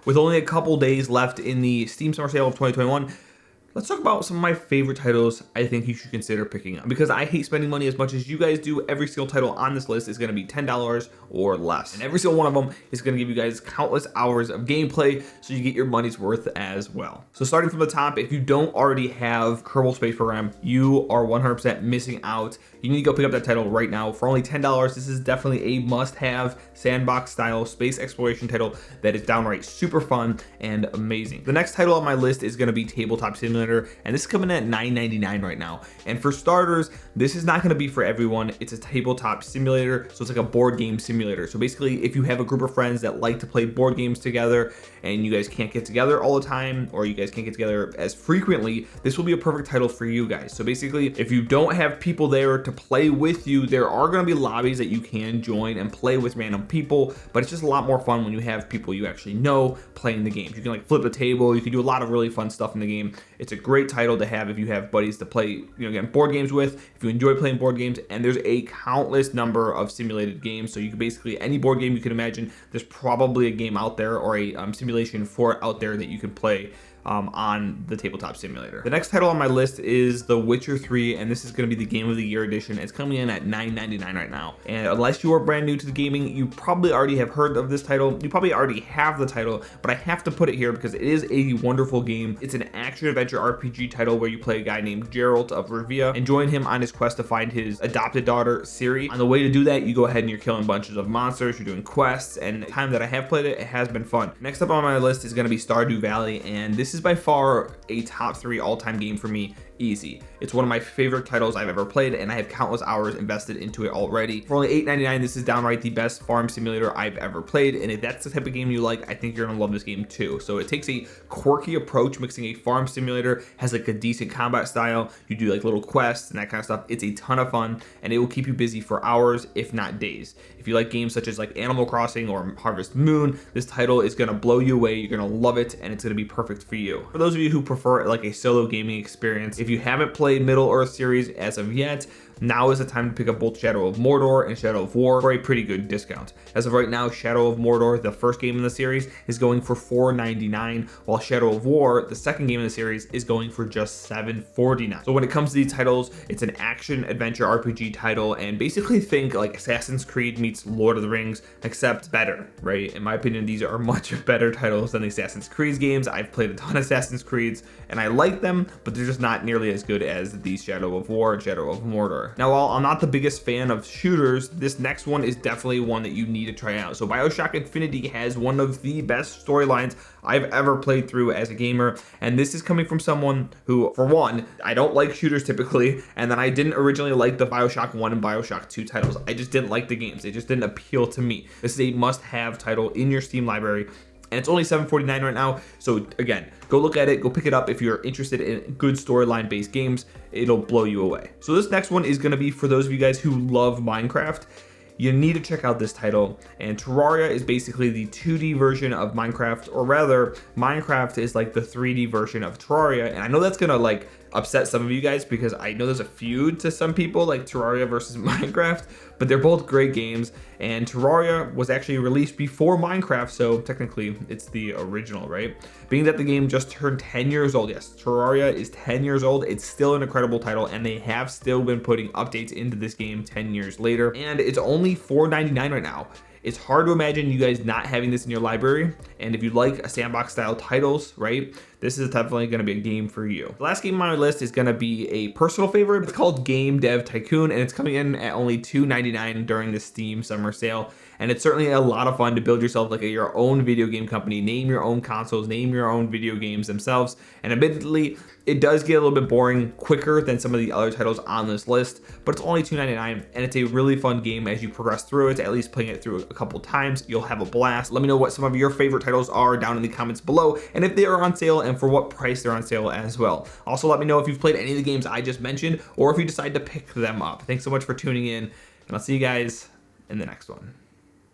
With only a couple days left in the Steam Summer Sale of 2021, let's talk about some of my favorite titles I think you should consider picking up. Because I hate spending money as much as you guys do, every single title on this list is going to be $10 or less. And every single one of them is going to give you guys countless hours of gameplay, so you get your money's worth as well. So starting from the top, if you don't already have Kerbal Space Program, you are 100% missing out. You need to go pick up that title right now for only $10. This is definitely a must-have sandbox style space exploration title that is downright super fun and amazing. The next title on my list is going to be Tabletop Simulator, and this is coming at $9.99 right now. And for starters, this is not going to be for everyone. It's a tabletop simulator, so it's like a board game simulator. So basically, if you have a group of friends that like to play board games together and you guys can't get together all the time, or you guys can't get together as frequently, this will be a perfect title for you guys. So basically, if you don't have people there to play with you, there are going to be lobbies that you can join and play with random people, but it's just a lot more fun when you have people you actually know playing the games. You can like flip a table, you can do a lot of really fun stuff in the game. It's a great title to have if you have buddies to play, again, board games with, if you enjoy playing board games. And there's a countless number of simulated games, so you can basically, any board game you can imagine, there's probably a game out there or a simulation for it out there that you can play on the Tabletop Simulator. The next title on my list is The Witcher 3, and this is going to be the Game of the Year edition. It's coming in at $9.99 right now. And unless you are brand new to the gaming, you probably already have heard of this title. You probably already have the title, but I have to put it here because it is a wonderful game. It's an action-adventure RPG title where you play a guy named Geralt of Rivia and join him on his quest to find his adopted daughter, Ciri. On the way to do that, you go ahead and you're killing bunches of monsters, you're doing quests, and the time that I have played it, it has been fun. Next up on my list is going to be Stardew Valley, and this is by far a top 3 all-time game for me. Easy. It's one of my favorite titles I've ever played, and I have countless hours invested into it already. For only $8.99, this is downright the best farm simulator I've ever played, and if that's the type of game you like, I think you're gonna love this game too. So it takes a quirky approach, mixing a farm simulator, has like a decent combat style, you do like little quests and that kind of stuff. It's a ton of fun, and it will keep you busy for hours, if not days. If you like games such as like Animal Crossing or Harvest Moon, this title is gonna blow you away. You're gonna love it, and it's gonna be perfect for you. For those of you who prefer like a solo gaming experience, if you haven't played Middle-earth series as of yet, now is the time to pick up both Shadow of Mordor and Shadow of War for a pretty good discount. As of right now, Shadow of Mordor, the first game in the series, is going for $4.99, while Shadow of War, the second game in the series, is going for just $7.49. So when it comes to these titles, it's an action adventure RPG title, and basically think like Assassin's Creed meets Lord of the Rings, except better, right? In my opinion, these are much better titles than the Assassin's Creed games. I've played a ton of Assassin's Creeds, and I like them, but they're just not nearly as good as the Shadow of War and Shadow of Mordor. Now, while I'm not the biggest fan of shooters, this next one is definitely one that you need to try out. So BioShock Infinity has one of the best storylines I've ever played through as a gamer, and this is coming from someone who, for one, I don't like shooters typically, and then I didn't originally like the BioShock 1 and BioShock 2 titles. I just didn't like the games. They just didn't appeal to me. This is a must-have title in your Steam library, and it's only $7.49 right now. So again, go look at it, go pick it up if you're interested in good storyline based games. It'll blow you away. So this next one is going to be for those of you guys who love Minecraft. You need to check out this title, and Terraria is basically the 2D version of Minecraft, or rather Minecraft is like the 3D version of Terraria. And I know that's gonna like upset some of you guys because I know there's a feud to some people, like Terraria versus Minecraft, but they're both great games, and Terraria was actually released before Minecraft, so technically it's the original, right? Being that the game just turned 10 years old, yes, Terraria is 10 years old, it's still an incredible title, and they have still been putting updates into this game 10 years later, and it's only $4.99 right now. It's hard to imagine you guys not having this in your library, and if you like a sandbox style titles, right, this is definitely going to be a game for you. The last game on my list is going to be a personal favorite. It's called Game Dev Tycoon, and it's coming in at only $2.99 during the Steam Summer Sale. And it's certainly a lot of fun to build yourself like your own video game company, name your own consoles, name your own video games themselves. And admittedly, it does get a little bit boring quicker than some of the other titles on this list, but it's only $2.99, and it's a really fun game as you progress through it. At least playing it through a couple times, you'll have a blast. Let me know what some of your favorite titles are down in the comments below, and if they are on sale and for what price they're on sale as well. Also, let me know if you've played any of the games I just mentioned, or if you decide to pick them up. Thanks so much for tuning in, and I'll see you guys in the next one.